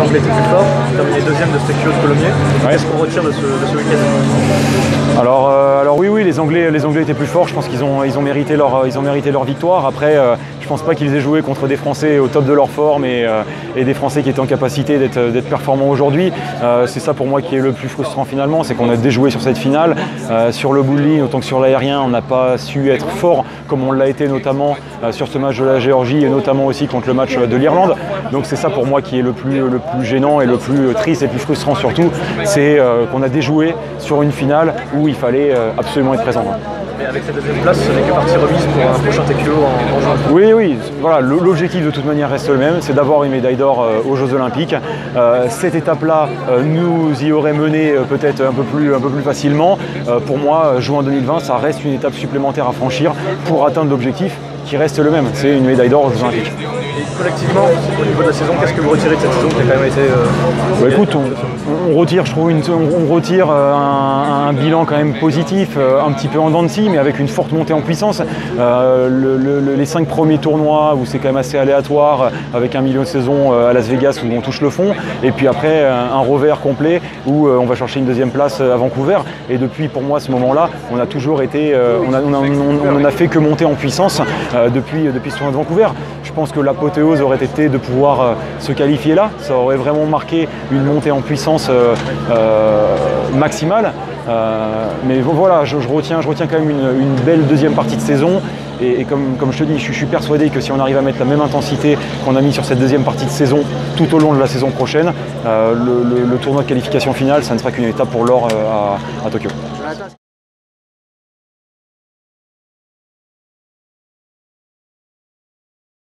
Anglais étaient plus forts, terminé deuxième de ce Kyo de Colomiers. Ouais. Qu'est-ce qu'on retire de ce week-end? Alors oui, les Anglais étaient plus forts. Je pense qu'ils ont mérité leur victoire. Après, je pense pas qu'ils aient joué contre des Français au top de leur forme et des Français qui étaient en capacité d'être performants aujourd'hui. C'est ça pour moi qui est le plus frustrant finalement, c'est qu'on a déjoué sur cette finale. Sur le bowling, autant que sur l'aérien, on n'a pas su être fort comme on l'a été notamment sur ce match de la Géorgie et notamment aussi contre le match de l'Irlande. Donc c'est ça pour moi qui est le plus gênant et le plus triste et le plus frustrant surtout, c'est qu'on a déjoué sur une finale où il fallait absolument être présent. Mais avec cette deuxième place, ce n'est que partie remise pour un prochain TQO en juin. Oui, voilà, l'objectif de toute manière reste le même, c'est d'avoir une médaille d'or aux Jeux Olympiques. Cette étape-là nous y aurait mené peut-être un peu plus facilement. Pour moi, juin 2020, ça reste une étape supplémentaire à franchir pour atteindre l'objectif qui reste le même, c'est une médaille d'or aux Jeux Olympiques. Et collectivement, au niveau de la saison, qu'est-ce que vous retirez de cette saison qui a quand même été... Écoute, on retire, je trouve, un bilan quand même positif, un petit peu en dents de scie, mais avec une forte montée en puissance. Les 5 premiers tournois où c'est quand même assez aléatoire, avec 1 million de saisons à Las Vegas où on touche le fond, et puis après un revers complet où on va chercher une deuxième place à Vancouver. Et depuis, pour moi, ce moment-là, on a toujours été, on n'en a fait que monter en puissance depuis ce tournoi de Vancouver. Je pense que l'apothéose aurait été de pouvoir se qualifier là. Ça aurait vraiment marqué une montée en puissance maximale. Mais voilà, je retiens quand même une belle deuxième partie de saison. Et comme je te dis, je suis persuadé que si on arrive à mettre la même intensité qu'on a mis sur cette deuxième partie de saison tout au long de la saison prochaine, le tournoi de qualification finale, ça ne sera qu'une étape pour l'or à Tokyo.